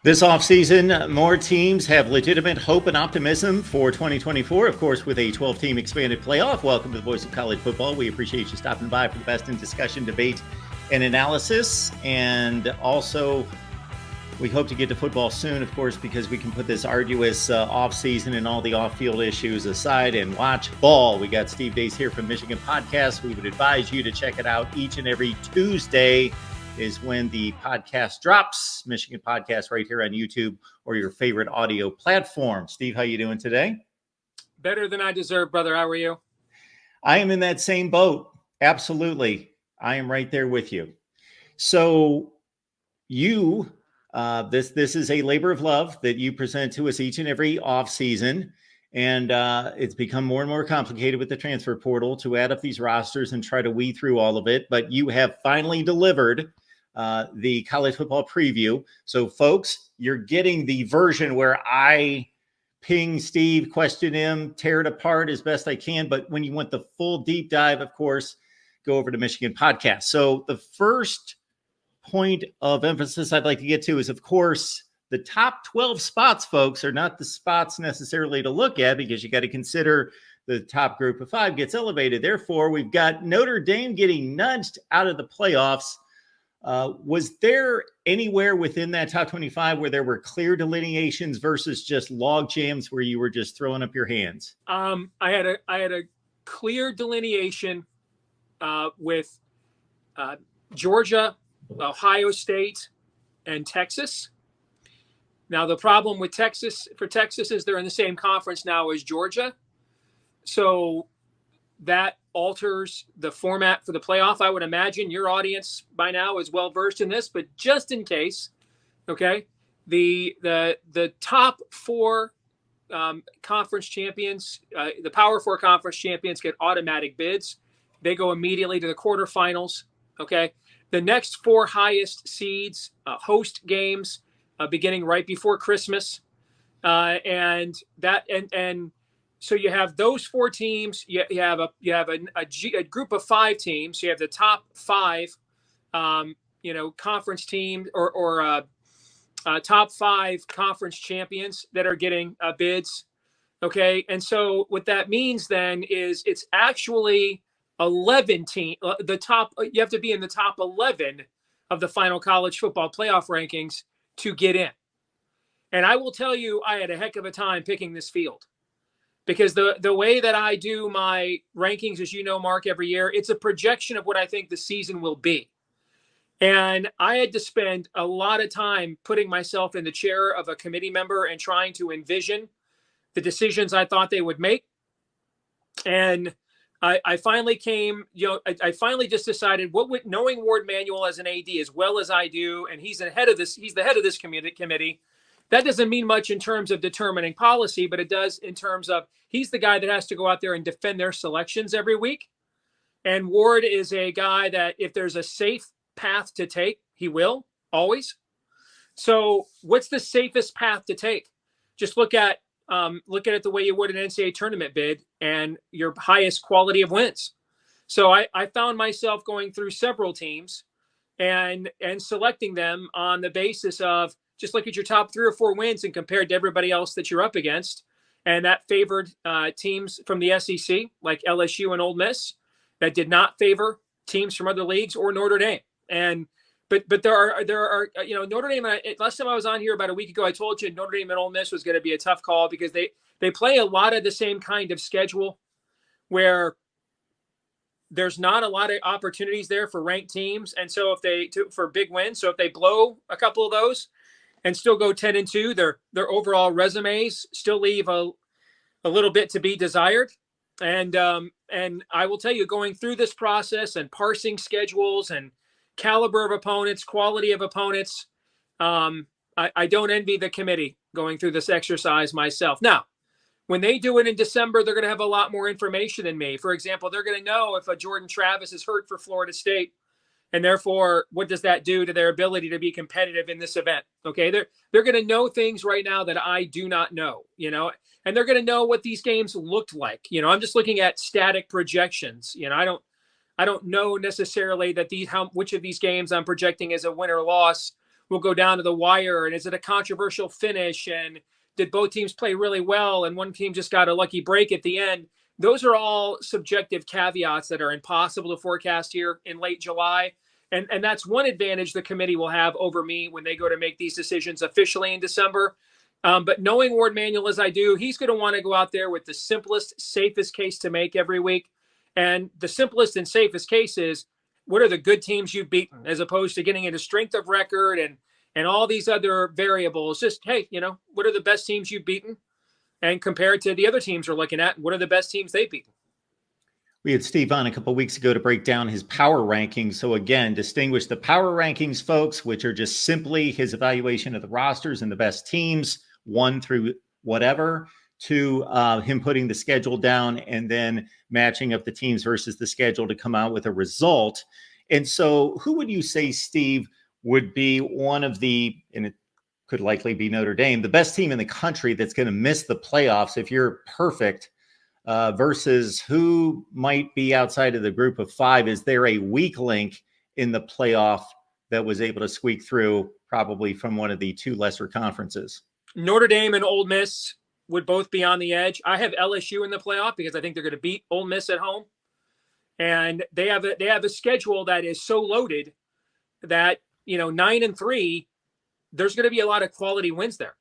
This offseason, more teams have legitimate hope and optimism for 2024, of course, with a 12-team expanded playoff. Welcome to the Voice of College Football. We appreciate you stopping by for the best in discussion, debate, and analysis. And also, we hope to get to football soon, of course, because we can put this arduous offseason and all the off-field issues aside and watch ball. We got Steve Deace here from Michigan Podcast. We would advise you to check it out each and every Tuesday is when the podcast drops. Michigan Podcast right here on YouTube or your favorite audio platform. Steve, how you doing today? Better than I deserve, brother. How are you? I am in that same boat. Absolutely. I am right there with you. So you, this is a labor of love that you present to us each and every off season. And it's become more and more complicated with the transfer portal to add up these rosters and try to weed through all of it. But you have finally delivered the college football preview. So folks, you're getting the version where I ping Steve, question him, tear it apart as best I can. But when you want the full deep dive, of course, go over to Michigan Podcast. So the first point of emphasis I'd like to get to is, of course, the top 12 spots, folks, are not the spots necessarily to look at because you got to consider the top group of 5 gets elevated. Therefore, we've got Notre Dame getting nudged out of the playoffs. Was there anywhere within that top 25 where there were clear delineations versus just log jams where you were just throwing up your hands? I had a clear delineation with Georgia, Ohio State, and Texas. Now, the problem with Texas is they're in the same conference now as Georgia. So that alters the format for the playoff. I would imagine your audience by now is well versed in this, but just in case, okay, the top 4 conference champions, the Power 4 conference champions get automatic bids. They go immediately to the quarterfinals. Okay, the next 4 highest seeds host games beginning right before Christmas, and so you have those 4 teams. You have a group of 5 teams. You have the top 5, conference team or top 5 conference champions that are getting bids. Okay, and so what that means then is it's actually 11 team. The top. You have to be in the top 11 of the final college football playoff rankings to get in. And I will tell you, I had a heck of a time picking this field. Because the way that I do my rankings, as you know, Mark, every year, it's a projection of what I think the season will be. And I had to spend a lot of time putting myself in the chair of a committee member and trying to envision the decisions I thought they would make. And I finally I finally just decided knowing Ward Manuel as an AD as well as I do, and he's the head of this committee. That doesn't mean much in terms of determining policy, but it does in terms of he's the guy that has to go out there and defend their selections every week. And Ward is a guy that if there's a safe path to take, he will always. So what's the safest path to take? Just look at it the way you would an NCAA tournament bid and your highest quality of wins. So I found myself going through several teams and selecting them on the basis of just look at your top 3 or 4 wins and compared to everybody else that you're up against. And that favored teams from the SEC like LSU and Ole Miss. That did not favor teams from other leagues or Notre Dame. And but there are Notre Dame. Last time I was on here about a week ago, I told you Notre Dame and Ole Miss was going to be a tough call because they play a lot of the same kind of schedule where there's not a lot of opportunities there for ranked teams. And so for big wins, so if they blow a couple of those and still go 10-2, their overall resumes still leave a little bit to be desired. And I will tell you, going through this process and parsing schedules and caliber of opponents, quality of opponents, I don't envy the committee going through this exercise myself. Now, when they do it in December, they're going to have a lot more information than me. For example, they're going to know if a Jordan Travis is hurt for Florida State. And therefore, what does that do to their ability to be competitive in this event? Okay, they're going to know things right now that I do not know, and they're going to know what these games looked like. I'm just looking at static projections. I don't know necessarily that which of these games I'm projecting as a win or loss will go down to the wire, and is it a controversial finish, and did both teams play really well and one team just got a lucky break at the end? Those are all subjective caveats that are impossible to forecast here in late July. And that's one advantage the committee will have over me when they go to make these decisions officially in December. But knowing Ward Manuel as I do, he's going to want to go out there with the simplest, safest case to make every week. And the simplest and safest case is, what are the good teams you've beaten, as opposed to getting into strength of record and all these other variables. Just, hey, what are the best teams you've beaten? And compared to the other teams we're looking at, what are the best teams they've beaten? We had Steve on a couple of weeks ago to break down his power rankings. So again, distinguish the power rankings, folks, which are just simply his evaluation of the rosters and the best teams, 1 through whatever, to him putting the schedule down and then matching up the teams versus the schedule to come out with a result. And so who would you say, Steve, would be one of the, and it could likely be Notre Dame, the best team in the country that's going to miss the playoffs if you're perfect, versus who might be outside of the group of 5? Is there a weak link in the playoff that was able to squeak through, probably from one of the 2 lesser conferences? Notre Dame and Ole Miss would both be on the edge. I have LSU in the playoff because I think they're going to beat Ole Miss at home. And they have a schedule that is so loaded that, 9-3, there's going to be a lot of quality wins there.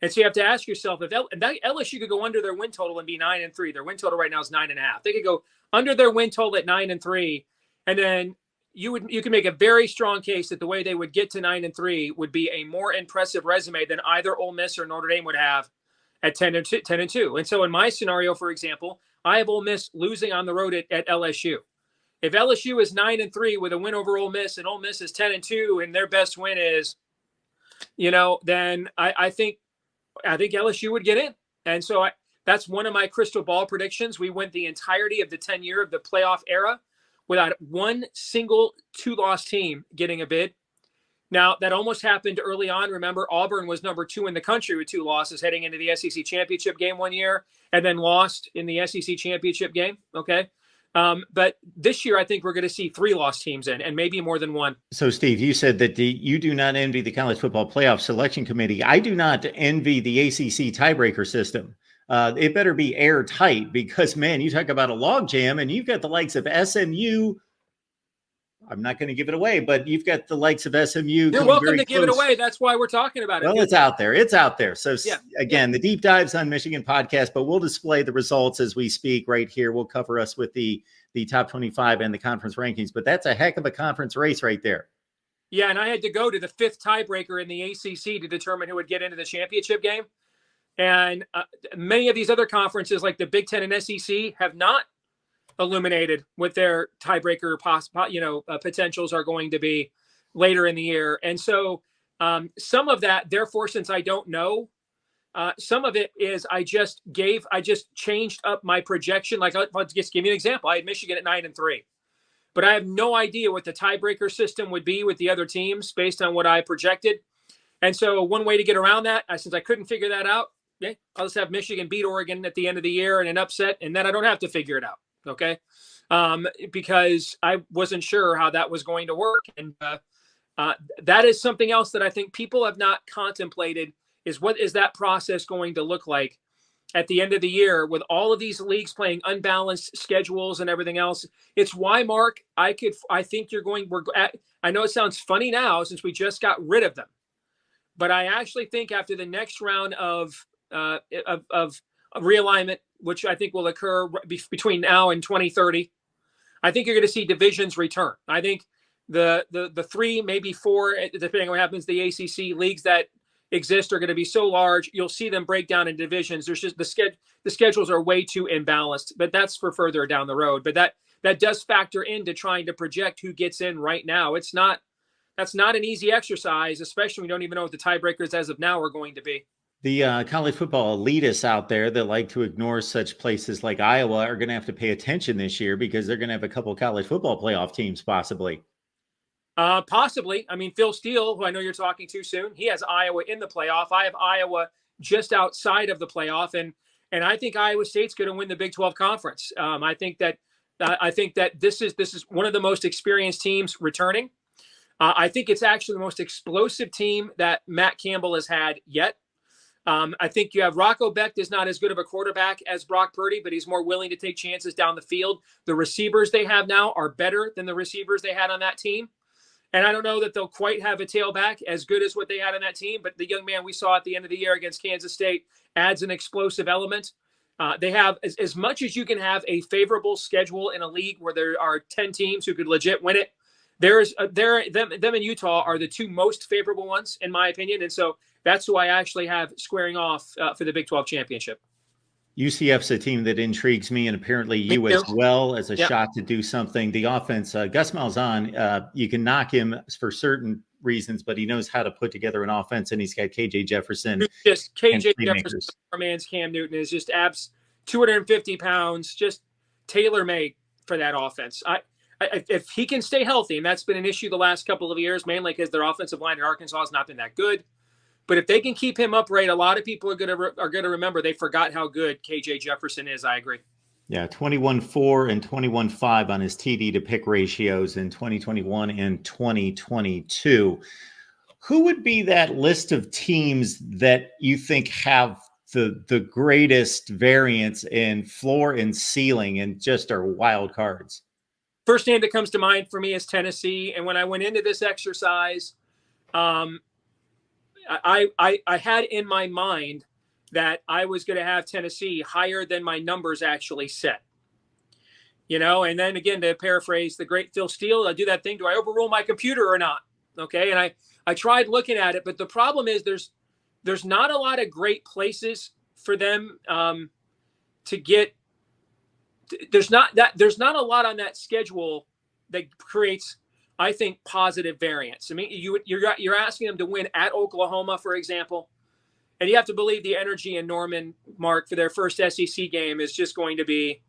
And so you have to ask yourself, if LSU could go under their win total and be 9-3, their win total right now is 9.5. They could go under their win total at 9-3, and then you can make a very strong case that the way they would get to 9-3 would be a more impressive resume than either Ole Miss or Notre Dame would have at 10-2. And so in my scenario, for example, I have Ole Miss losing on the road at LSU. If LSU is 9-3 with a win over Ole Miss and Ole Miss is 10-2 and their best win is, then I think LSU would get in. And so that's one of my crystal ball predictions. We went the entirety of the 10-year of the playoff era without one single 2-loss team getting a bid. Now, that almost happened early on. Remember, Auburn was number 2 in the country with 2 losses heading into the SEC championship game one year and then lost in the SEC championship game. Okay. But this year, I think we're going to see 3-loss teams in, and maybe more than one. So, Steve, you said that you do not envy the College Football Playoff Selection Committee. I do not envy the ACC tiebreaker system. It better be airtight because, man, you talk about a logjam, and you've got the likes of SMU. I'm not going to give it away, but you've got the likes of SMU. You're welcome to give it away. That's why we're talking about it. Well, it's out there. It's out there. So, again, yeah. The deep dives on Michigan podcast, but we'll display the results as we speak right here. We'll cover us with the top 25 and the conference rankings, but that's a heck of a conference race right there. Yeah, and I had to go to the 5th tiebreaker in the ACC to determine who would get into the championship game. And many of these other conferences, like the Big Ten and SEC, have not illuminated what their tiebreaker potentials are going to be later in the year. And so some of that, therefore, since I don't know, some of it is I just changed up my projection. Like, I'll just give you an example. I had Michigan at 9-3, but I have no idea what the tiebreaker system would be with the other teams based on what I projected. And so one way to get around that, since I couldn't figure that out, I'll just have Michigan beat Oregon at the end of the year in an upset, and then I don't have to figure it out. Okay. Because I wasn't sure how that was going to work. And that is something else that I think people have not contemplated, is what is that process going to look like at the end of the year with all of these leagues playing unbalanced schedules and everything else. It's why, Mark, I think I know it sounds funny now since we just got rid of them, but I actually think after the next round of realignment, which I think will occur between now and 2030, I think you're going to see divisions return. I think the 3, maybe 4, depending on what happens, the ACC leagues that exist are going to be so large, you'll see them break down in divisions. There's just the schedules are way too imbalanced, but that's for further down the road. But that does factor into trying to project who gets in right now. That's not an easy exercise, especially when we don't even know what the tiebreakers as of now are going to be. The college football elitists out there that like to ignore such places like Iowa are going to have to pay attention this year because they're going to have a couple of college football playoff teams possibly. Possibly. I mean, Phil Steele, who I know you're talking to soon, he has Iowa in the playoff. I have Iowa just outside of the playoff, and I think Iowa State's going to win the Big 12 conference. I think that this is one of the most experienced teams returning. I think it's actually the most explosive team that Matt Campbell has had yet. I think you have Rocco Becht is not as good of a quarterback as Brock Purdy, but he's more willing to take chances down the field. The receivers they have now are better than the receivers they had on that team. And I don't know that they'll quite have a tailback as good as what they had on that team, but the young man we saw at the end of the year against Kansas State adds an explosive element. They have, as much as you can have a favorable schedule in a league where there are 10 teams who could legit win it, them in Utah are the two most favorable ones, in my opinion. And so that's who I actually have squaring off for the Big 12 championship. UCF's a team that intrigues me, and apparently you as well, as a shot to do something. The offense, Gus Malzahn, you can knock him for certain reasons, but he knows how to put together an offense, and he's got KJ Jefferson. Just KJ Jefferson, our man's Cam Newton, is just 250 pounds, just tailor-made for that offense. If he can stay healthy, and that's been an issue the last couple of years, mainly because their offensive line in Arkansas has not been that good. But if they can keep him upright, a lot of people are going to remember they forgot how good KJ Jefferson is. I agree. Yeah, 21-4 and 21-5 on his TD to pick ratios in 2021 and 2022. Who would be that list of teams that you think have the greatest variance in floor and ceiling and just are wild cards? First name that comes to mind for me is Tennessee. And when I went into this exercise, I had in my mind that I was going to have Tennessee higher than my numbers actually set. And then again, to paraphrase the great Phil Steele, I do that thing. Do I overrule my computer or not? Okay. And I tried looking at it, but the problem is there's not a lot of great places for them to get. There's not a lot on that schedule that creates, I think, positive variance. I mean, you're asking them to win at Oklahoma, for example, and you have to believe the energy in Norman, Mark, for their first SEC game is just going to be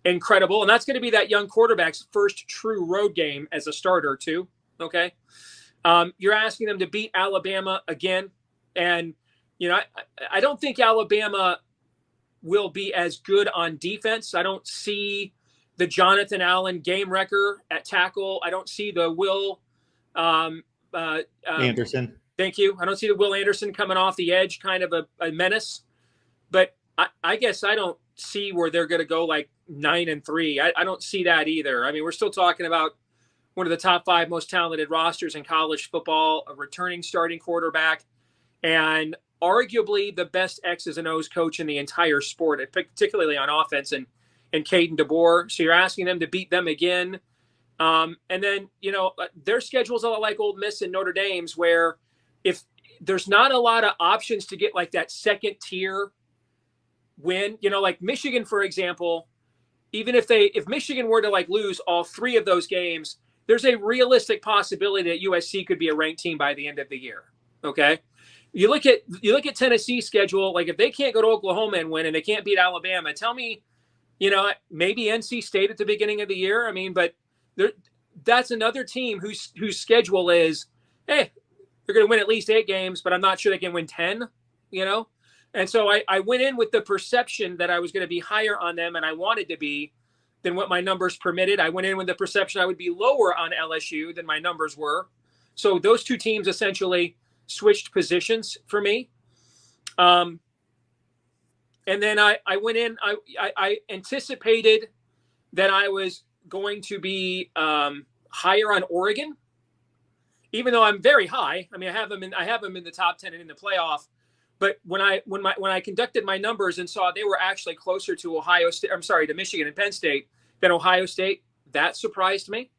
incredible, and that's going to be that young quarterback's first true road game as a starter too. Okay, you're asking them to beat Alabama again, and I don't think Alabama will be as good on defense. I don't see the Jonathan Allen game wrecker at tackle. I don't see the Will Anderson. Thank you. I don't see the Will Anderson coming off the edge, kind of a menace. But I guess I don't see where they're going to go like 9-3. I don't see that either. I mean, we're still talking about one of the top 5 most talented rosters in college football, a returning starting quarterback, and arguably the best X's and O's coach in the entire sport, particularly on offense, and Caden DeBoer. So you're asking them to beat them again. And then, their schedule's a lot like Ole Miss and Notre Dame's, where if there's not a lot of options to get like that second tier win, like Michigan, for example, even if Michigan were to like lose all 3 of those games, there's a realistic possibility that USC could be a ranked team by the end of the year. Okay. You look at Tennessee's schedule, like if they can't go to Oklahoma and win and they can't beat Alabama, tell me, maybe NC State at the beginning of the year. I mean, but that's another team whose schedule is, hey, they're going to win at least 8 games, but I'm not sure they can win 10, And so I went in with the perception that I was going to be higher on them, and I wanted to be, than what my numbers permitted. I went in with the perception I would be lower on LSU than my numbers were. So those two teams essentially switched positions for me. And then I went in, I anticipated that I was going to be higher on Oregon, even though I'm very high. I mean, I have them in the top 10 and in the playoff. But when I conducted my numbers and saw they were actually closer to to Michigan and Penn State than Ohio State, that surprised me.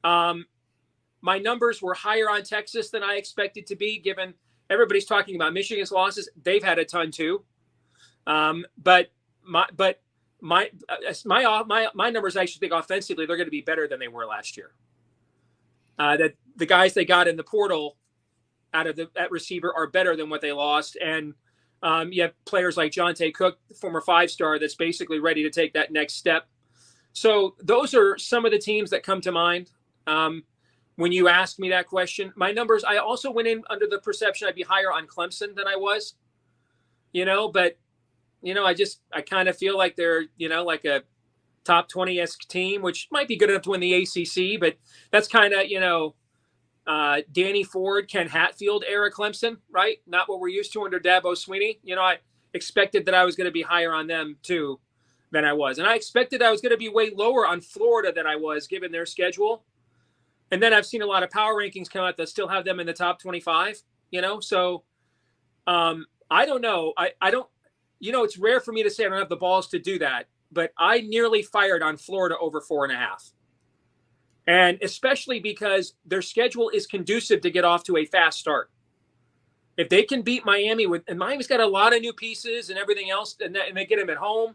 My numbers were higher on Texas than I expected to be, given everybody's talking about Michigan's losses. They've had a ton too. But my numbers, I actually think offensively, they're going to be better than they were last year. That the guys they got in the portal at receiver are better than what they lost. And you have players like Jonte Cook, former 5-star, that's basically ready to take that next step. So those are some of the teams that come to mind when you ask me that question. My numbers, I also went in under the perception I'd be higher on Clemson than I was, but I kind of feel like they're, like a top 20-esque team, which might be good enough to win the ACC, but that's kind of, Danny Ford, Ken Hatfield era Clemson, right? Not what we're used to under Dabo Swinney. I expected that I was going to be higher on them too than I was. And I expected I was going to be way lower on Florida than I was given their schedule. And then I've seen a lot of power rankings come out that still have them in the top 25, So I don't know. I don't, it's rare for me to say I don't have the balls to do that, but I nearly fired on Florida over 4.5. And especially because their schedule is conducive to get off to a fast start. If they can beat Miami and Miami's got a lot of new pieces and everything else, and they get them at home.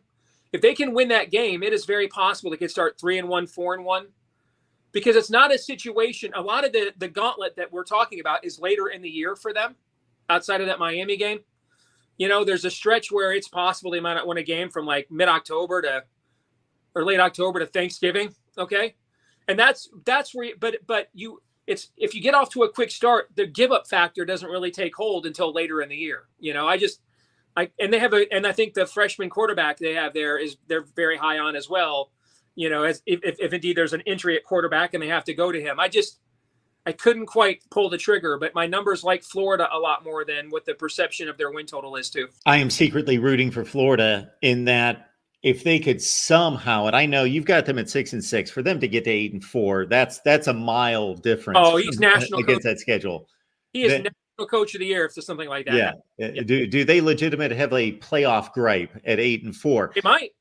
If they can win that game, it is very possible they could start 3-1, 4-1, because it's not a situation. A lot of the gauntlet that we're talking about is later in the year for them, outside of that Miami game. There's a stretch where it's possible they might not win a game from like mid-October or late October to Thanksgiving. Okay. And that's where, if you get off to a quick start, the give up factor doesn't really take hold until later in the year. I think the freshman quarterback they have there they're very high on as well. As if indeed there's an injury at quarterback and they have to go to him, I couldn't quite pull the trigger, but my numbers like Florida a lot more than what the perception of their win total is too. I am secretly rooting for Florida in that if they could somehow, and I know you've got them at 6-6, for them to get to 8-4, that's a mile difference. Oh, he's national against coach. That schedule. He is national coach of the year if there's something like that. Yeah. Do they legitimately have a playoff gripe at 8-4? It might.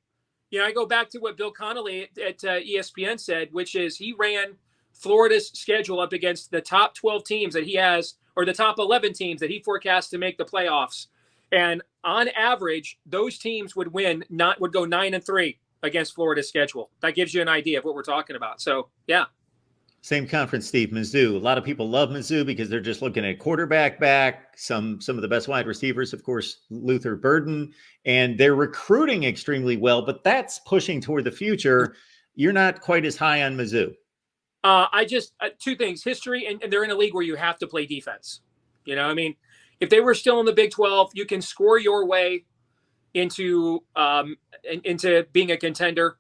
I go back to what Bill Connolly at ESPN said, which is he ran Florida's schedule up against the top 12 teams that he has, or the top 11 teams that he forecasts to make the playoffs. And on average, those teams would go 9-3 against Florida's schedule. That gives you an idea of what we're talking about. So, yeah. Same conference, Steve, Mizzou. A lot of people love Mizzou because they're just looking at quarterback back, some of the best wide receivers, of course, Luther Burden, and they're recruiting extremely well, but that's pushing toward the future. You're not quite as high on Mizzou. Two things, history, and they're in a league where you have to play defense. If they were still in the Big 12, you can score your way into being a contender.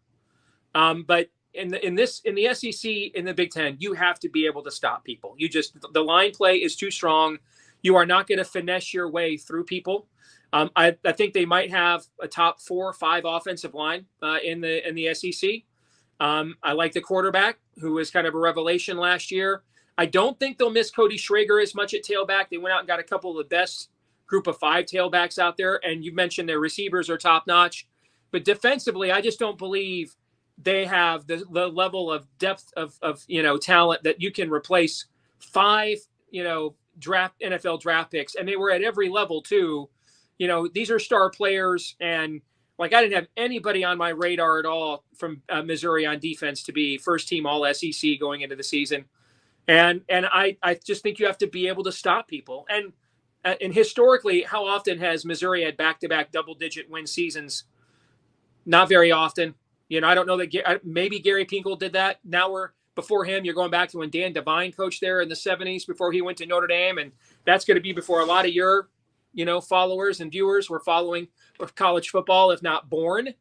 But in the SEC, in the Big 10, you have to be able to stop people. The line play is too strong. You are not going to finesse your way through people. I think they might have a top 4 or 5 offensive line in the SEC. I like the quarterback, who was kind of a revelation last year. I don't think they'll miss Cody Schrager as much at tailback. They went out and got a couple of the best group of 5 tailbacks out there. And you mentioned their receivers are top notch. But defensively, I just don't believe they have the level of depth of talent that you can replace 5 NFL draft picks. And they were at every level too. These are star players, and I didn't have anybody on my radar at all from Missouri on defense to be first team all SEC going into the season. And I just think you have to be able to stop people. And historically, how often has Missouri had back-to-back double-digit win seasons? Not very often. I don't know that maybe Gary Pinkel did that. Now before him, you're going back to when Dan Devine coached there in the 70s before he went to Notre Dame. And that's going to be before a lot of your, followers and viewers were following college football, if not born.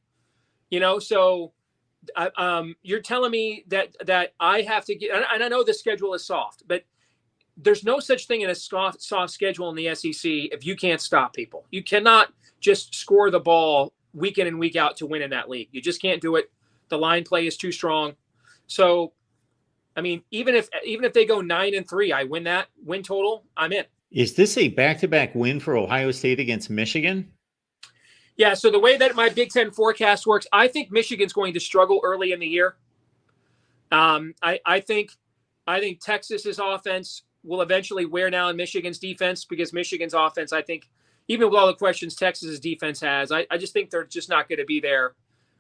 So you're telling me that I have to get, and I know the schedule is soft, but there's no such thing in a soft schedule in the SEC if you can't stop people. You cannot just score the ball week in and week out to win in that league. You just can't do it. The line play is too strong. So, even if they go 9-3, I win that win total, I'm in. Is this a back-to-back win for Ohio State against Michigan? Yeah, so the way that my Big Ten forecast works, I think Michigan's going to struggle early in the year. I think Texas's offense will eventually wear down Michigan's defense, because Michigan's offense, I think, even with all the questions Texas's defense has, I just think they're just not going to be there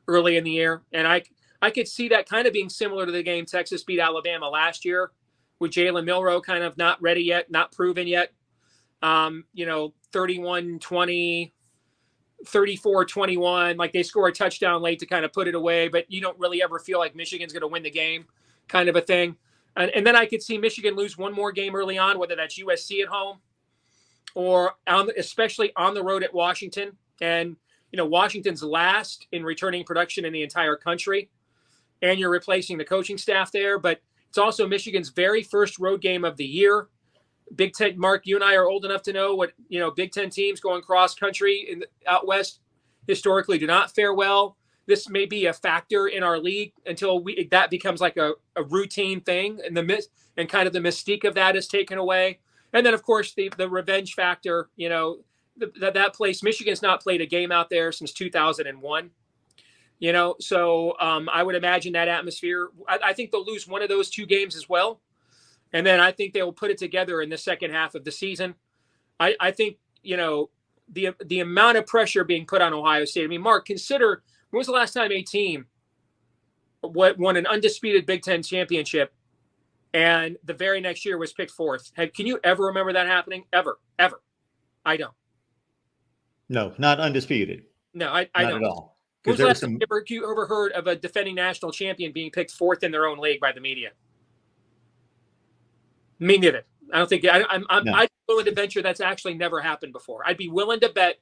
early in the year. And I could see that kind of being similar to the game Texas beat Alabama last year, with Jalen Milroe kind of not ready yet, not proven yet. 31-20. 34-21, like they score a touchdown late to kind of put it away, but you don't really ever feel like Michigan's going to win the game, kind of a thing. And then I could see Michigan lose one more game early on, whether that's USC at home or especially on the road at Washington. And, Washington's last in returning production in the entire country, and you're replacing the coaching staff there. But It's also Michigan's very first road game of the year. Big Ten, Mark, you and I are old enough to know what, Big Ten teams going cross country out west historically do not fare well. This may be a factor in our league until that becomes like a routine thing, and kind of the mystique of that is taken away. And then, of course, the revenge factor. That place, Michigan's not played a game out there since 2001. So I would imagine that atmosphere. I think they'll lose one of those two games as well, and then I think they will put it together in the second half of the season. I think the amount of pressure being put on Ohio State. I mean, Mark, consider, when was the last time a team won an undisputed Big Ten championship and the very next year was picked fourth? Can you ever remember that happening? Ever? I don't. No, not undisputed. No, I not don't. At all. When was the last time you ever heard of a defending national champion being picked fourth in their own league by the media? Me neither. I don't think I'd be willing to venture that's actually never happened before. I'd be willing to bet,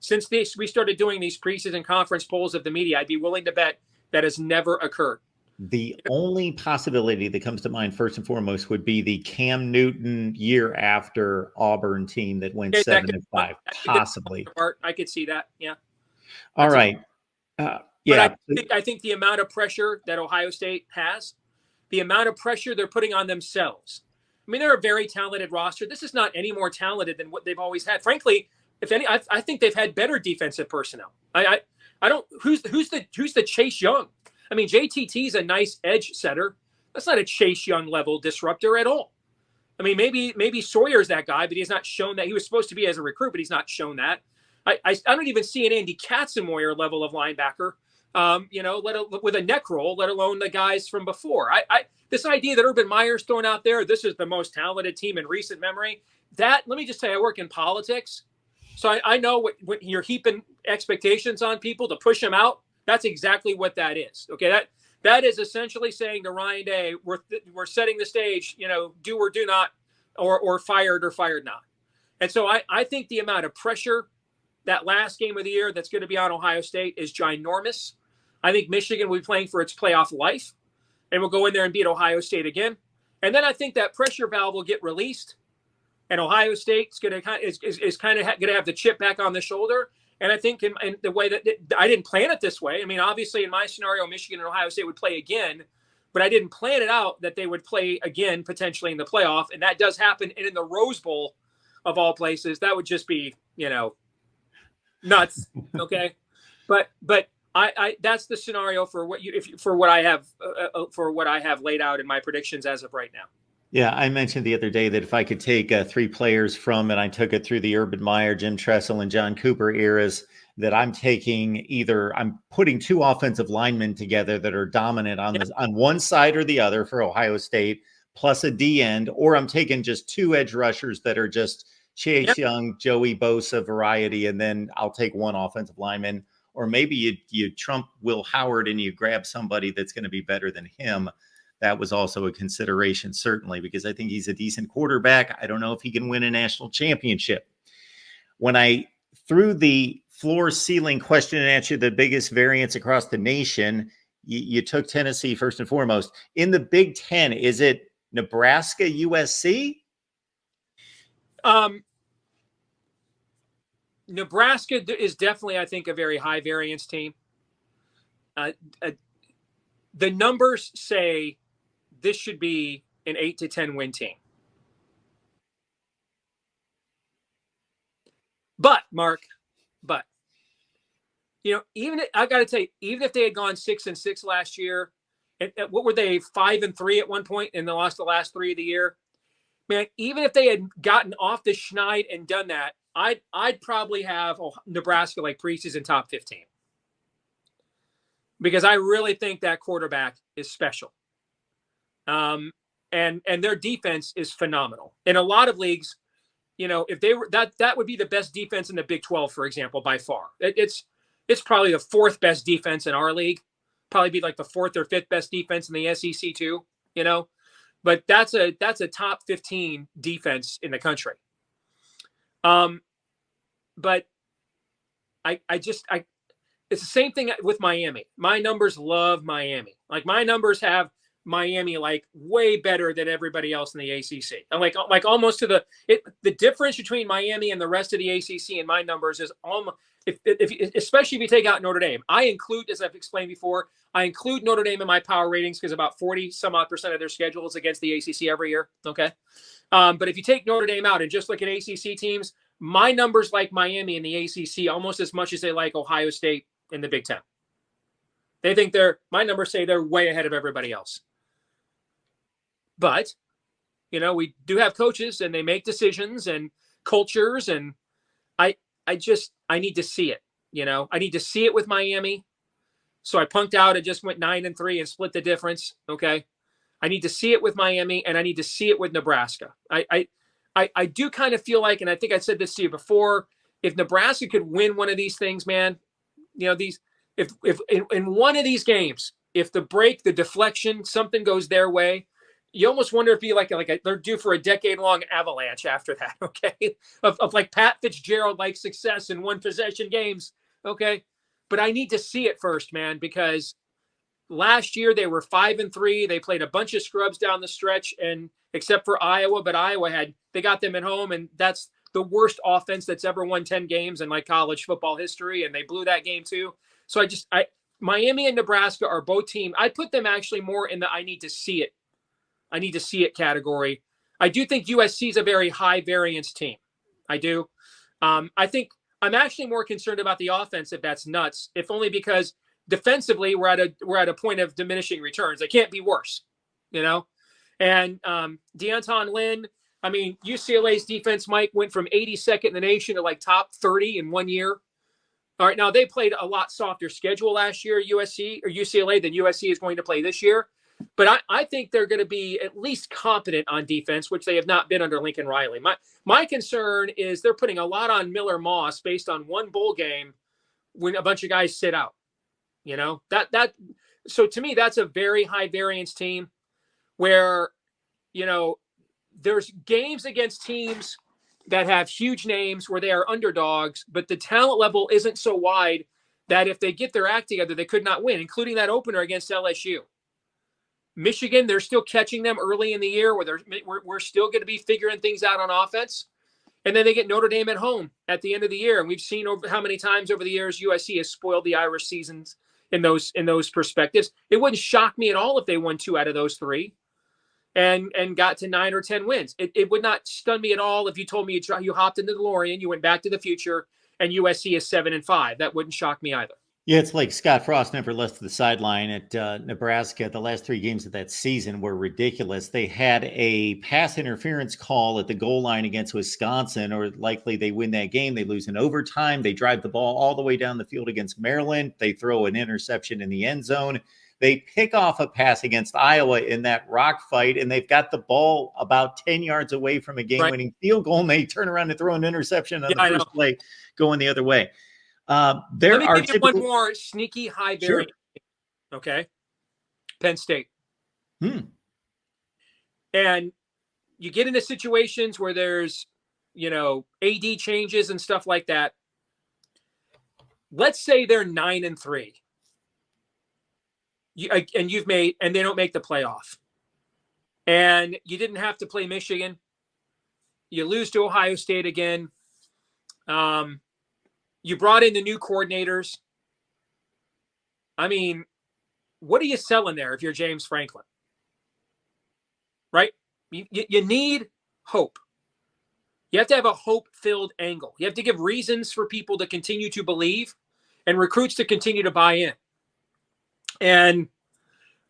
since we started doing these preseason conference polls of the media, I'd be willing to bet that has never occurred. The only possibility that comes to mind first and foremost would be the Cam Newton year after Auburn team that went 7-5, possibly. I could see that. Yeah. All right. Yeah. But I think the amount of pressure that Ohio State has, the amount of pressure they're putting on themselves. I mean, they're a very talented roster. This is not any more talented than what they've always had. Frankly, if any, I think they've had better defensive personnel. I don't. Who's the Chase Young? I mean, JTT is a nice edge setter. That's not a Chase Young level disruptor at all. I mean, maybe Sawyer's that guy, but he's not shown that. He was supposed to be as a recruit, but he's not shown that. I don't even see an Andy Katzenmoyer level of linebacker, with a neck roll, let alone the guys from before. This idea that Urban Meyer's thrown out there, this is the most talented team in recent memory. Let me just tell you, I work in politics. So I know when you're heaping expectations on people to push them out, that's exactly what that is. Okay, that is essentially saying to Ryan Day, we're setting the stage, do or do not, or fired or fired not. And so I think the amount of pressure that last game of the year that's going to be on Ohio State is ginormous. I think Michigan will be playing for its playoff life, and we'll go in there and beat Ohio State again. And then I think that pressure valve will get released, and Ohio State's going to going to have the chip back on the shoulder. And I think in the way that I didn't plan it this way. I mean, obviously in my scenario, Michigan and Ohio State would play again, but I didn't plan it out that they would play again potentially in the playoff. And that does happen. And in the Rose Bowl of all places, that would just be, nuts. Okay. But I that's the scenario for what I have laid out in my predictions as of right now. Yeah, I mentioned the other day that if I could take 3 players from, and I took it through the Urban Meyer, Jim Tressel, and John Cooper eras, that I'm putting 2 offensive linemen together that are dominant on one side or the other for Ohio State, plus a D end, or I'm taking just 2 edge rushers that are just Chase Young, Joey Bosa variety, and then I'll take 1 offensive lineman, or maybe you trump Will Howard and you grab somebody that's going to be better than him. That was also a consideration, certainly, because I think he's a decent quarterback. I don't know if he can win a national championship. When I threw the floor ceiling question and answered the biggest variance across the nation, you took Tennessee first and foremost. In the Big Ten, is it Nebraska, USC? Nebraska is definitely, I think, a very high variance team. The numbers say this should be an 8 to 10 win team. But Mark, even I got to tell you, even if they had gone 6-6 last year, and what were they, 5-3 at one point, and they lost the last 3 of the year? Man, even if they had gotten off the schneid and done that, I'd probably have Nebraska like preseason top 15. Because I really think that quarterback is special. And their defense is phenomenal. In a lot of leagues, if they were that would be the best defense in the Big 12, for example, by far. It's probably the 4th best defense in our league. Probably be like the 4th or 5th best defense in the SEC too, But that's a top 15 defense in the country. But it's the same thing with Miami. My numbers love Miami. Like my numbers have Miami like way better than everybody else in the ACC. And like almost to the difference between Miami and the rest of the ACC in my numbers is almost, especially if you take out Notre Dame. I include, as I've explained before, I include Notre Dame in my power ratings because about 40 some odd % of their schedule is against the ACC every year. Okay. But if you take Notre Dame out and just look at ACC teams, my numbers like Miami in the ACC almost as much as they like Ohio State in the Big Ten. They think my numbers say they're way ahead of everybody else. But, we do have coaches and they make decisions and cultures. And I need to see it, I need to see it with Miami. So I punked out and just went 9-3 and split the difference. Okay. I need to see it with Miami and I need to see it with Nebraska. I do kind of feel like, and I think I said this to you before, if Nebraska could win one of these things, man, if in one of these games, if the break, the deflection, something goes their way, you almost wonder if they're due for a decade-long avalanche after that, okay? Of like Pat Fitzgerald-like success in one possession games, okay? But I need to see it first, man, because last year they were 5-3. They played a bunch of scrubs down the stretch, and except for Iowa, but they got them at home, and that's the worst offense that's ever won 10 games in like college football history, and they blew that game too. So Miami and Nebraska are both teams. I put them actually more in the I need to see it category. I do think USC is a very high variance team. I do. I think I'm actually more concerned about the offense, if that's nuts, if only because defensively we're at a point of diminishing returns. It can't be worse, And Deonton Lynn, I mean, UCLA's defense, Mike, went from 82nd in the nation to like top 30 in 1 year. All right, now they played a lot softer schedule last year, USC or UCLA, than USC is going to play this year. But I think they're going to be at least competent on defense, which they have not been under Lincoln Riley. My concern is they're putting a lot on Miller Moss based on one bowl game when a bunch of guys sit out. So to me, that's a very high variance team where, there's games against teams that have huge names where they are underdogs, but the talent level isn't so wide that if they get their act together, they could not win, including that opener against LSU. Michigan, they're still catching them early in the year where we're still going to be figuring things out on offense. And then they get Notre Dame at home at the end of the year. And we've seen over how many times over the years USC has spoiled the Irish seasons in those perspectives. It wouldn't shock me at all if they won 2 out of those 3 and got to 9 or 10 wins. It would not stun me at all if you told me you hopped into the DeLorean, you went back to the future, and USC is 7-5. That wouldn't shock me either. Yeah, it's like Scott Frost never left the sideline at Nebraska. The last 3 games of that season were ridiculous. They had a pass interference call at the goal line against Wisconsin, or likely they win that game. They lose in overtime. They drive the ball all the way down the field against Maryland. They throw an interception in the end zone. They pick off a pass against Iowa in that rock fight, and they've got the ball about 10 yards away from a game-winning field goal, and they turn around and throw an interception on the first play going the other way. Let me give you one more sneaky high variance. Sure. Okay. Penn State. And you get into situations where there's, AD changes and stuff like that. Let's say they're 9-3. And they don't make the playoff. And you didn't have to play Michigan. You lose to Ohio State again. You brought in the new coordinators. I mean, what are you selling there if you're James Franklin? Right? You need hope. You have to have a hope-filled angle. You have to give reasons for people to continue to believe and recruits to continue to buy in. And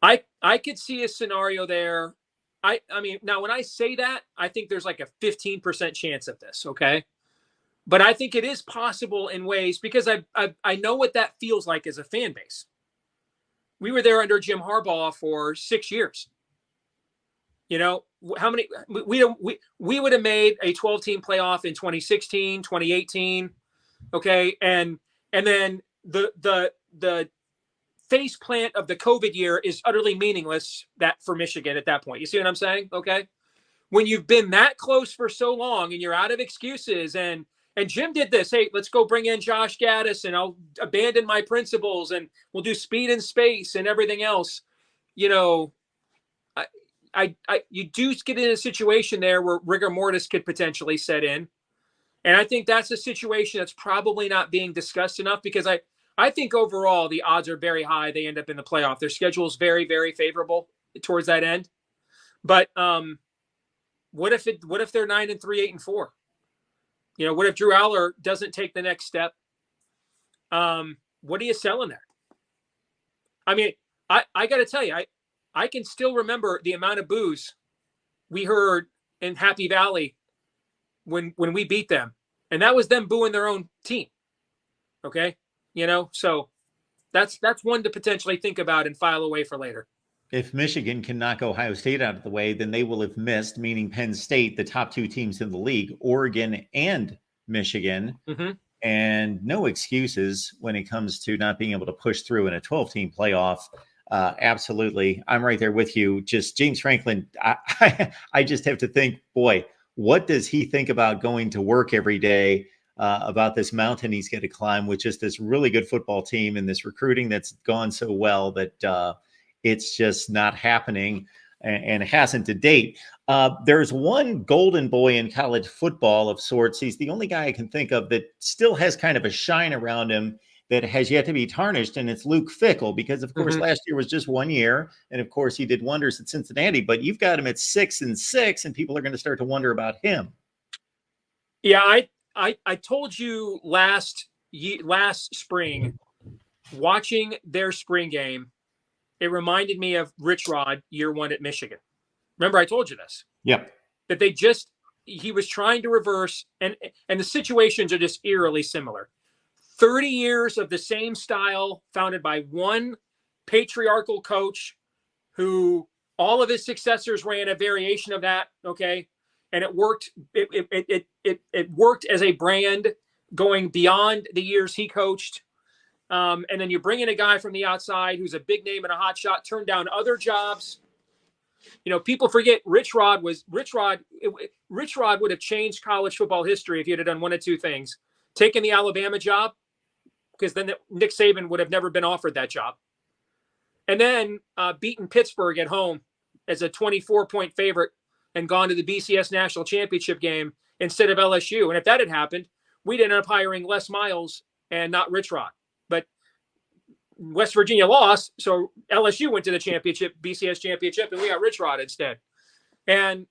I could see a scenario there. I mean, now when I say that, I think there's like a 15% chance of this, okay? But I think it is possible in ways because I know what that feels like as a fan base. We were there under Jim Harbaugh for 6 years. How many we would have made a 12-team playoff in 2016, 2018, okay? And then the face plant of the COVID year is utterly meaningless for Michigan at that point. You see what I'm saying? Okay. When you've been that close for so long and you're out of excuses and Jim did this. Hey, let's go bring in Josh Gaddis and I'll abandon my principles and we'll do speed and space and everything else. you do get in a situation there where rigor mortis could potentially set in. And I think that's a situation that's probably not being discussed enough, because I think overall the odds are very high they end up in the playoff. Their schedule is very, very favorable towards that end. But what if they're 9-3, 8-4? What if Drew Aller doesn't take the next step? What are you selling there? I mean, I got to tell you, I can still remember the amount of boos we heard in Happy Valley when we beat them, and that was them booing their own team. Okay, so that's one to potentially think about and file away for later. If Michigan can knock Ohio State out of the way, then they will have missed, meaning Penn State, the top two teams in the league, Oregon and Michigan. Mm-hmm. And no excuses when it comes to not being able to push through in a 12-team playoff. Absolutely. I'm right there with you. Just James Franklin, I just have to think, boy, what does he think about going to work every day, about this mountain he's going to climb with just this really good football team and this recruiting that's gone so well that it's just not happening and hasn't to date. There's one golden boy in college football of sorts. He's the only guy I can think of that still has kind of a shine around him that has yet to be tarnished, and it's Luke Fickell, because of course last year was just 1 year, and of course he did wonders at Cincinnati, but you've got him at 6-6, and people are going to start to wonder about him. Yeah, I told you last spring, watching their spring game, it reminded me of Rich Rod year one at Michigan. Remember, I told you this. Yep. That he was trying to reverse, and the situations are just eerily similar. 30 years of the same style founded by one patriarchal coach who all of his successors ran a variation of that. Okay. And it worked. It worked as a brand going beyond the years he coached. And then you bring in a guy from the outside who's a big name and a hot shot, turned down other jobs. People forget Rich Rod would have changed college football history if he had done one of two things: taken the Alabama job, because then Nick Saban would have never been offered that job, and then beaten Pittsburgh at home as a 24-point favorite and gone to the BCS national championship game instead of LSU. And if that had happened, we'd end up hiring Les Miles and not Rich Rod. But West Virginia lost, so LSU went to the BCS championship, and we got Rich Rod instead. And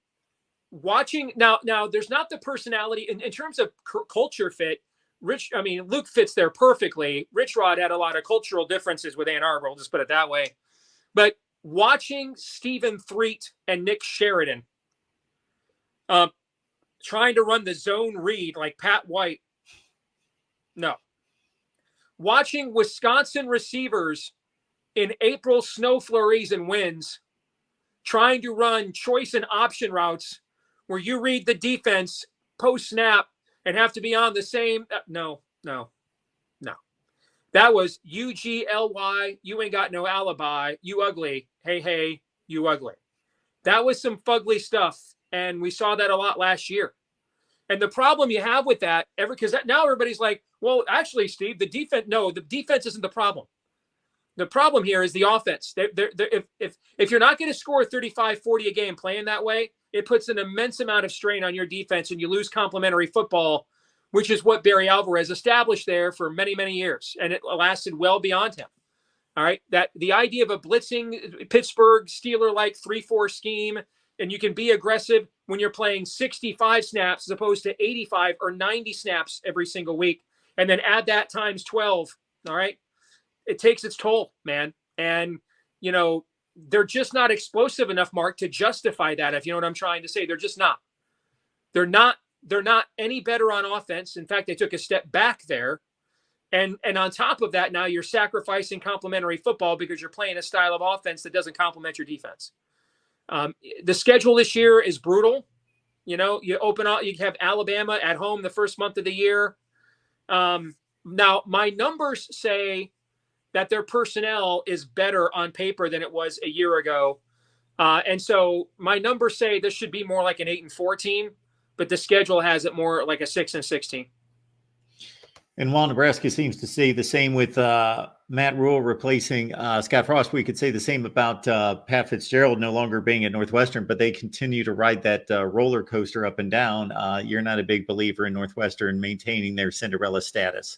watching now, there's not the personality in terms of culture fit. Luke fits there perfectly. Rich Rod had a lot of cultural differences with Ann Arbor. We'll just put it that way. But watching Stephen Threet and Nick Sheridan trying to run the zone read like Pat White, no. Watching Wisconsin receivers in April snow flurries and winds trying to run choice and option routes where you read the defense post snap and have to be on the same. No. That was UGLY. You ain't got no alibi. You ugly. Hey, you ugly. That was some fugly stuff. And we saw that a lot last year. And the problem you have with that, because now everybody's like, well, actually, Steve, the defense isn't the problem. The problem here is the offense. If you're not going to score 35, 40 a game playing that way, it puts an immense amount of strain on your defense, and you lose complementary football, which is what Barry Alvarez established there for many, many years. And it lasted well beyond him. All right. That the idea of a blitzing Pittsburgh Steeler-like 3-4 scheme, and you can be aggressive when you're playing 65 snaps as opposed to 85 or 90 snaps every single week, and then add that times 12. All right. It takes its toll, man. And, they're just not explosive enough, Mark, to justify that. If you know what I'm trying to say, they're just not. They're not any better on offense. In fact, they took a step back there. And on top of that, now you're sacrificing complementary football because you're playing a style of offense that doesn't complement your defense. The schedule this year is brutal. You open up, you have Alabama at home the first month of the year. Now, my numbers say that their personnel is better on paper than it was a year ago. And so my numbers say this should be more like an 8-4 team, but the schedule has it more like a 6-6 team. And while Nebraska seems to say the same with Matt Rule replacing Scott Frost, we could say the same about Pat Fitzgerald no longer being at Northwestern, but they continue to ride that roller coaster up and down. You're not a big believer in Northwestern maintaining their Cinderella status.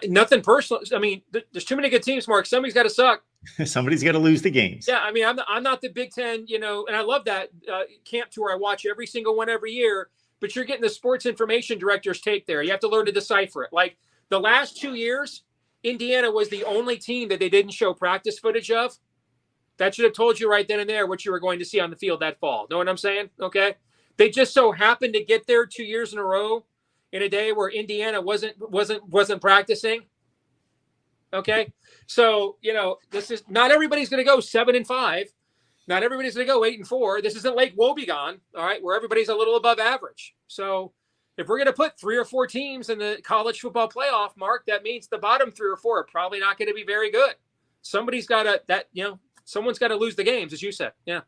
Nothing personal. I mean, there's too many good teams, Mark. Somebody's got to suck. Somebody's got to lose the games. Yeah, I mean, I'm not the Big Ten, and I love that camp tour. I watch every single one every year, but you're getting the sports information director's take there. You have to learn to decipher it. Like the last 2 years, Indiana was the only team that they didn't show practice footage of. That should have told you right then and there what you were going to see on the field that fall. Know what I'm saying? Okay. They just so happened to get there 2 years in a row in a day where Indiana wasn't practicing. Okay. So, this is not everybody's going to go 7-5. Not everybody's going to go 8-4. This isn't Lake Wobegon, all right, where everybody's a little above average. So if we're going to put 3 or 4 teams in the college football playoff, Mark, that means the bottom 3 or 4 are probably not going to be very good. Somebody's got to, someone's got to lose the games, as you said. Yeah.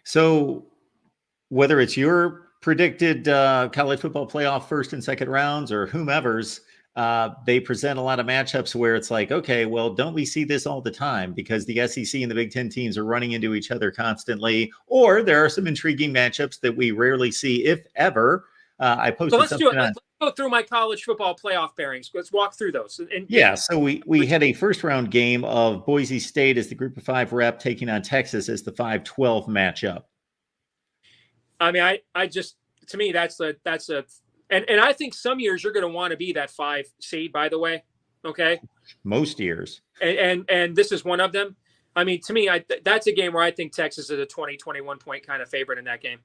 So whether it's your predicted college football playoff first and second rounds or whomever's, they present a lot of matchups where it's like, okay, well, don't we see this all the time? Because the SEC and the Big Ten teams are running into each other constantly, or there are some intriguing matchups that we rarely see, if ever. I posted let's something do it. Let's go through my college football playoff pairings. Let's walk through those. So we had a first round game of Boise State as the group of 5 rep taking on Texas as the 5-12 matchup. I mean, I just, to me, that's a, and I think some years you're going to want to be that 5 seed, by the way. Okay. Most years. And this is one of them. I mean, to me, that's a game where I think Texas is a 20, 21 point kind of favorite in that game.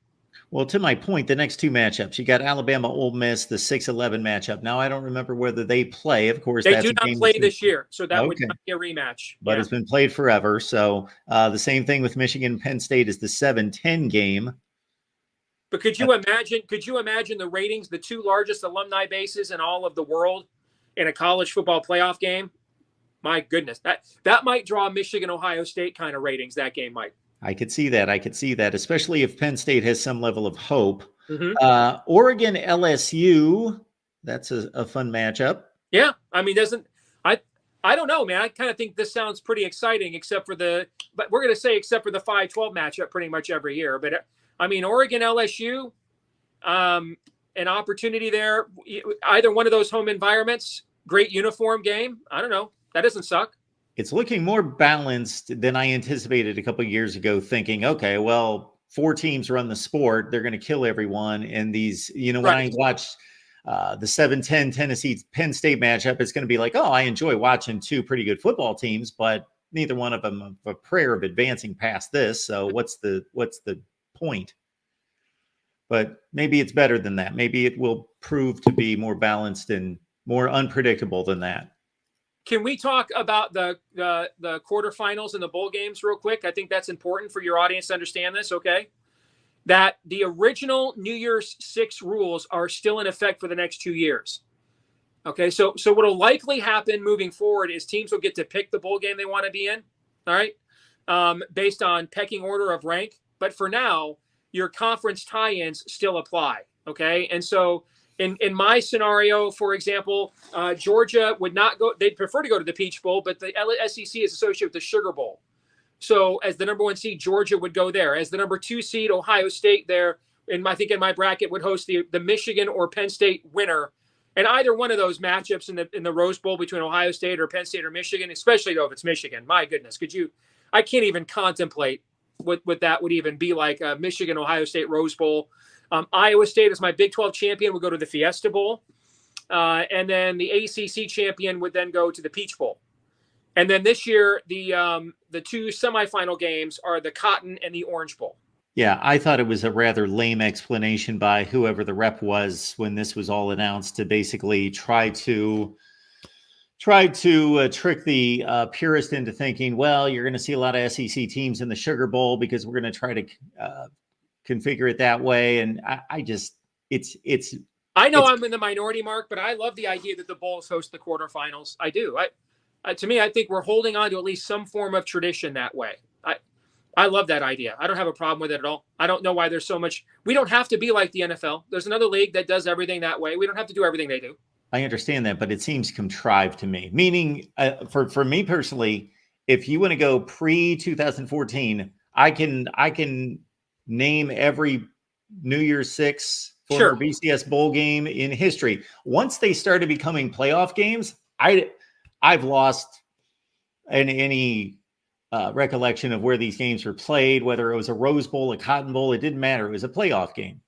Well, to my point, the next 2 matchups, you got Alabama, Ole Miss, the 6-11 matchup. Now, I don't remember whether they play. Of course, they do not play this year, so that would not be a rematch. But it's been played forever. So the same thing with Michigan, Penn State is the 7-10 game. But could you imagine the ratings, the 2 largest alumni bases in all of the world in a college football playoff game? My goodness, that might draw Michigan, Ohio State kind of ratings. That game might. I could see that, especially if Penn State has some level of hope. Mm-hmm. Oregon, LSU, that's a fun matchup. Yeah, I mean, I don't know, man. I kind of think this sounds pretty exciting, except for the 5-12 matchup pretty much every year. But I mean, Oregon, LSU, an opportunity there. Either one of those home environments, great uniform game. I don't know. That doesn't suck. It's looking more balanced than I anticipated a couple of years ago, thinking, okay, well, 4 teams run the sport. They're going to kill everyone. And these, when I watch the 7-10 Tennessee Penn State matchup, it's going to be like, oh, I enjoy watching 2 pretty good football teams, but neither one of them have a prayer of advancing past this. So what's the point? But maybe it's better than that. Maybe it will prove to be more balanced and more unpredictable than that. Can we talk about the quarterfinals and the bowl games real quick? I think that's important for your audience to understand this, okay? That the original New Year's 6 rules are still in effect for the next 2 years. Okay, so what will likely happen moving forward is teams will get to pick the bowl game they want to be in, all right, based on pecking order of rank. But for now, your conference tie-ins still apply, okay? And so in my scenario, for example, Georgia would not go. They'd prefer to go to the Peach Bowl, but the SEC is associated with the Sugar Bowl. So as the number 1 seed, Georgia would go there. As the number 2 seed, Ohio State there, I think in my bracket would host the Michigan or Penn State winner. And either one of those matchups in the Rose Bowl between Ohio State or Penn State or Michigan, especially though if it's Michigan, my goodness, I can't even contemplate what that would even be like, a Michigan, Ohio State Rose Bowl. Iowa State as my Big 12 champion would go to the Fiesta Bowl. And then the ACC champion would then go to the Peach Bowl. And then this year, the 2 semifinal games are the Cotton and the Orange Bowl. Yeah, I thought it was a rather lame explanation by whoever the rep was when this was all announced to basically try to tried to trick the purist into thinking, well, you're going to see a lot of SEC teams in the Sugar Bowl because we're going to try to configure it that way. And I know I'm in the minority, Mark, but I love the idea that the Bulls host the quarterfinals. I do. To me, I think we're holding on to at least some form of tradition that way. I love that idea. I don't have a problem with it at all. I don't know why there's so much. We don't have to be like the NFL. There's another league that does everything that way. We don't have to do everything they do. I understand that, but it seems contrived to me. Meaning, for me personally, if you want to go pre 2014, I can name every New Year's Six former Sure. BCS bowl game in history. Once they started becoming playoff games, I've lost any recollection of where these games were played, whether it was a Rose Bowl, a Cotton Bowl, it didn't matter. It was a playoff game.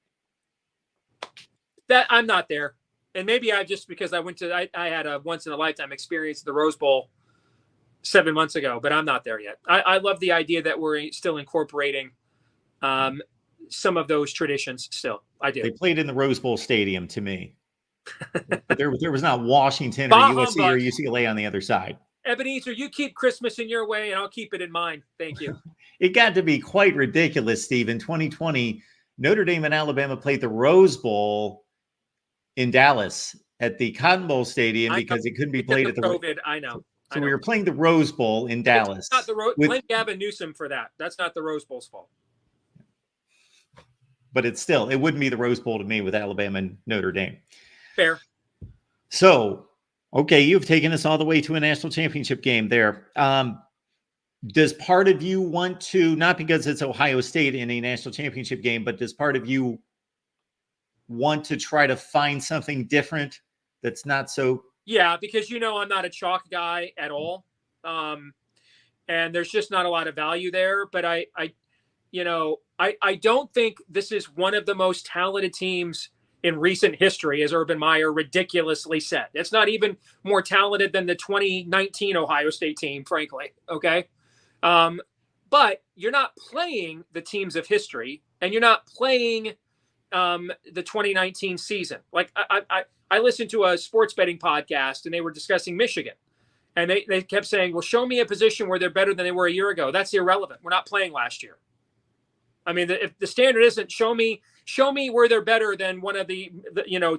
That I'm not there. And maybe because I had a once in a lifetime experience at the Rose Bowl 7 months ago, but I'm not there yet. I love the idea that we're still incorporating some of those traditions still. I do. They played in the Rose Bowl stadium to me, but there was not Washington or Bah USC humbug. or UCLA on the other side. Ebenezer, you keep Christmas in your way and I'll keep it in mine. Thank you. It got to be quite ridiculous, Steve. In 2020, Notre Dame and Alabama played the Rose Bowl in Dallas at the Cotton Bowl Stadium because it couldn't be played at the COVID. I know. So we were playing the Rose Bowl in Dallas. It's not the blame Gavin Newsom for that. That's not the Rose Bowl's fault. But it wouldn't be the Rose Bowl to me with Alabama and Notre Dame. Fair. So, okay, you've taken us all the way to a national championship game there. Does part of you want to, not because it's Ohio State in a national championship game, but does part of you want to try to find something different that's not so? Yeah, because I'm not a chalk guy at all. And there's just not a lot of value there. But I don't think this is one of the most talented teams in recent history, as Urban Meyer ridiculously said. It's not even more talented than the 2019 Ohio State team, frankly. Okay. But you're not playing the teams of history, and you're not playing the 2019 season. Like I listened to a sports betting podcast, and they were discussing Michigan. And they kept saying, well, show me a position where they're better than they were a year ago. That's irrelevant. We're not playing last year. I mean, if the standard isn't show me where they're better than one of the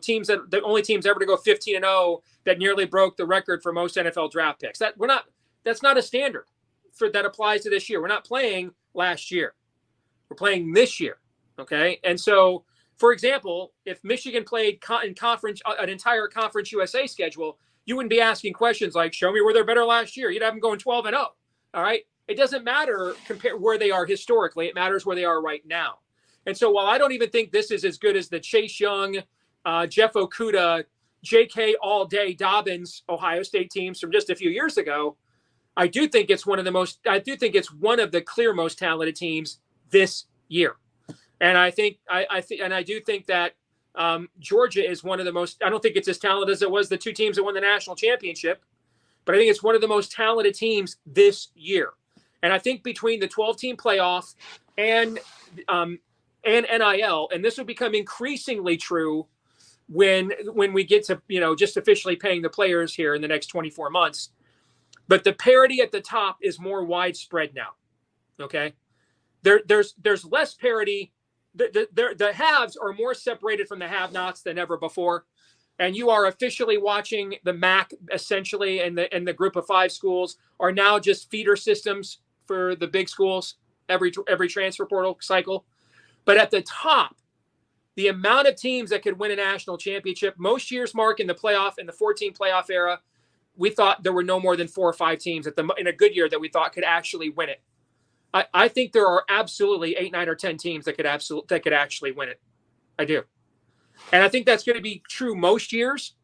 teams the only teams ever to go 15-0 that nearly broke the record for most NFL draft picks. That's not a standard that applies to this year. We're not playing last year. We're playing this year. Okay. And so, for example, if Michigan played in conference, an entire Conference USA schedule, you wouldn't be asking questions like, show me where they're better last year. You'd have them going 12-0. All right. It doesn't matter where they are historically. It matters where they are right now. And so while I don't even think this is as good as the Chase Young, Jeff Okudah, J.K. All-Day Dobbins Ohio State teams from just a few years ago, I do think it's one of the clear most talented teams this year. And I do think that Georgia is one of the most. I don't think it's as talented as it was the two teams that won the national championship, but I think it's one of the most talented teams this year. And I think between the 12-team playoff and NIL, and this will become increasingly true when we get to just officially paying the players here in the next 24 months. But the parity at the top is more widespread now. Okay, there's less parity. The haves are more separated from the have-nots than ever before, and you are officially watching the MAC essentially, and the group of 5 schools are now just feeder systems for the big schools every transfer portal cycle. But at the top, the amount of teams that could win a national championship, most years, Mark, in the 14 playoff era, we thought there were no more than 4 or 5 teams in a good year that we thought could actually win it. I think there are absolutely 8, 9, or 10 teams that could actually win it. I do. And I think that's going to be true most years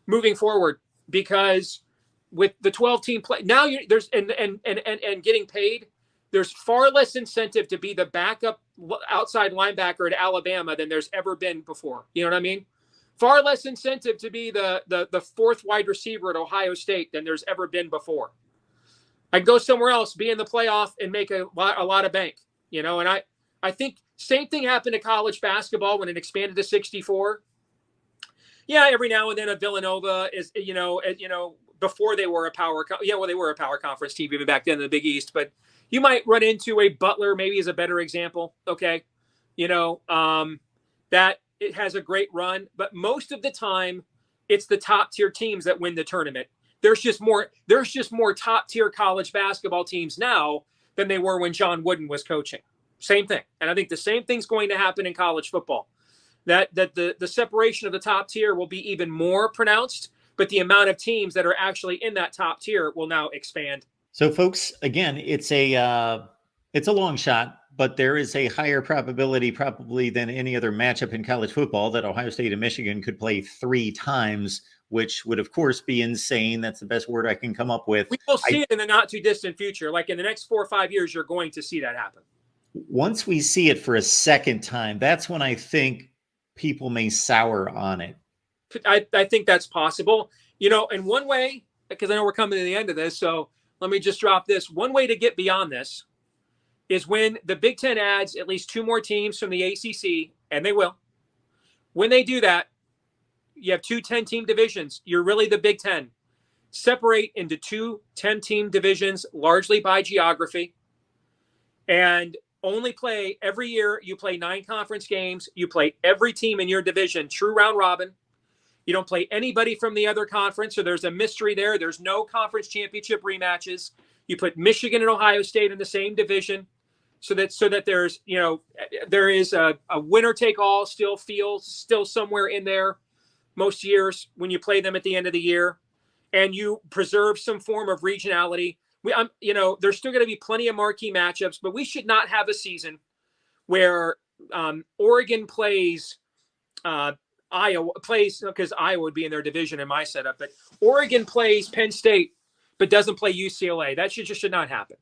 moving forward, because with the 12-team play now, there's and getting paid, there's far less incentive to be the backup outside linebacker at Alabama than there's ever been before. You know what I mean? Far less incentive to be the 4th wide receiver at Ohio State than there's ever been before. I'd go somewhere else, be in the playoff, and make a lot of bank. And I think same thing happened to college basketball when it expanded to 64. Yeah, every now and then a Villanova is, before they were a power. They were a power conference team even back then in the Big East. But you might run into a Butler, maybe is a better example. Okay, that it has a great run, but most of the time, it's the top tier teams that win the tournament. There's just more top tier college basketball teams now than they were when John Wooden was coaching. Same thing. And I think the same thing's going to happen in college football. that the separation of the top tier will be even more pronounced, but the amount of teams that are actually in that top tier will now expand. So, folks, again, it's a long shot, but there is a higher probability probably than any other matchup in college football that Ohio State and Michigan could play 3 times, which would, of course, be insane. That's the best word I can come up with. We will see it in the not too distant future. Like in the next 4 or 5 years, you're going to see that happen. Once we see it for a second time, that's when I think people may sour on it. I think that's possible. You know, in one way, because I know we're coming to the end of this, so let me just drop this. One way to get beyond this is when the Big Ten adds at least 2 more teams from the ACC, and they will. When they do that, you have 2 10-team divisions. You're really the Big Ten. Separate into 2 10-team divisions, largely by geography, and only play every year. You play 9 conference games. You play every team in your division, true round robin. You don't play anybody from the other conference, so there's a mystery there. There's no conference championship rematches. You put Michigan and Ohio State in the same division, so that there's, you know, there is a winner take all still somewhere in there most years when you play them at the end of the year, and you preserve some form of regionality. You know, there's still going to be plenty of marquee matchups, but we should not have a season where Oregon plays Iowa plays, because Iowa would be in their division in my setup, but Oregon plays Penn State but doesn't play UCLA. That should not happen.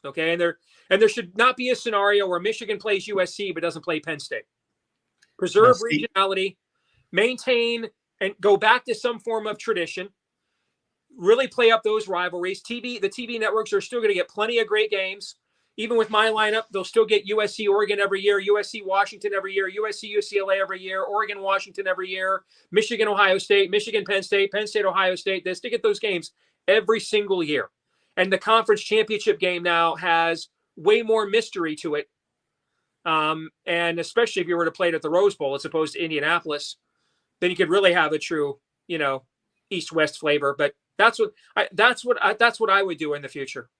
Okay, and there should not be a scenario where Michigan plays USC but doesn't play Penn State. Preserve regionality, maintain and go back to some form of tradition. Really play up those rivalries. The TV networks are still going to get plenty of great games. Even with my lineup, they'll still get USC Oregon every year, USC Washington every year, USC UCLA every year, Oregon Washington every year, Michigan Ohio State, Michigan Penn State, Penn State Ohio State. They still get those games every single year. And the conference championship game now has way more mystery to it. And especially if you were to play it at the Rose Bowl as opposed to Indianapolis, then you could really have a true, you know, East-West flavor. But that's what I would do in the future.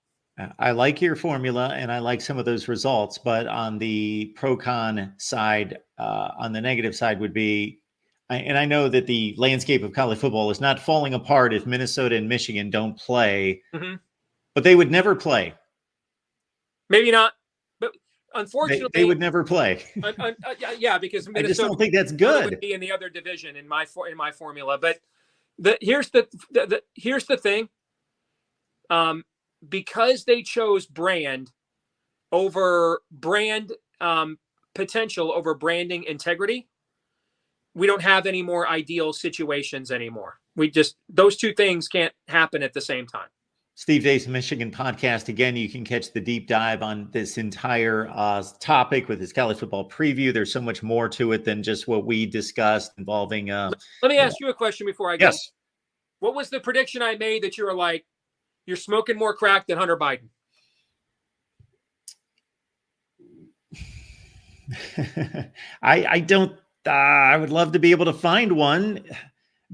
I like your formula and I like some of those results, but on the pro-con side, on the negative side would be, and I know that the landscape of college football is not falling apart if Minnesota and Michigan don't play, but they would never play. Maybe not, but unfortunately, they would never play. Yeah, because Minnesota, I just don't think that's good. Would be in the other division in my formula. But here's the thing. Because they chose brand over brand potential over branding integrity, we don't have any more ideal situations anymore. Those 2 things can't happen at the same time. Steve Deace, Michigan podcast. Again, you can catch the deep dive on this entire topic with his college football preview. There's so much more to it than just what we discussed involving. Let me ask you a question before I go. Yes. What was the prediction I made that you were like, you're smoking more crack than Hunter Biden? I don't. I would love to be able to find one,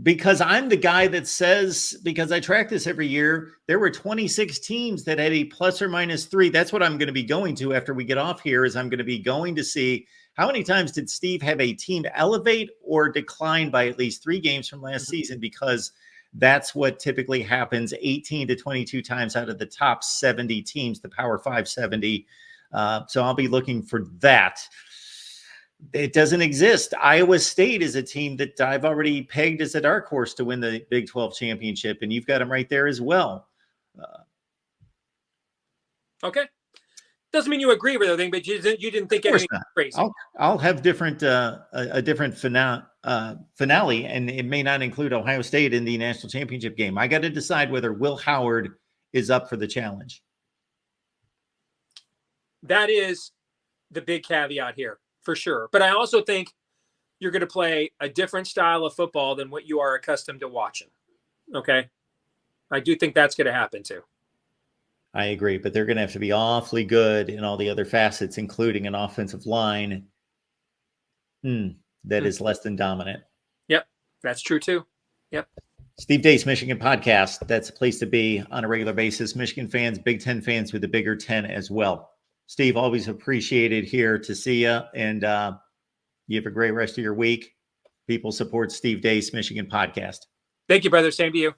because I'm the guy that says, because I track this every year, there were 26 teams that had a plus or minus 3. That's what I'm going to be going to after we get off here, is I'm going to be going to see how many times did Steve have a team elevate or decline by at least 3 games from last season, because that's what typically happens 18 to 22 times out of the top 70 teams, the Power 5 70. So I'll be looking for that. It doesn't exist. Iowa State is a team that I've already pegged as a dark horse to win the Big 12 championship, and you've got them right there as well. Okay. Doesn't mean you agree with everything, but you didn't think anything crazy. I'll have different a different finale, and it may not include Ohio State in the national championship game. I got to decide whether Will Howard is up for the challenge. That is the big caveat here, for sure. But I also think you're going to play a different style of football than what you are accustomed to watching. Okay? I do think that's going to happen too. I agree, but they're going to have to be awfully good in all the other facets, including an offensive line that is less than dominant. Yep, that's true too. Yep. Steve Deace, Michigan podcast. That's a place to be on a regular basis. Michigan fans, Big Ten fans with the bigger 10 as well. Steve, always appreciated here to see you. And You have a great rest of your week. People support Steve Deace, Michigan podcast. Thank you, brother. Same to you.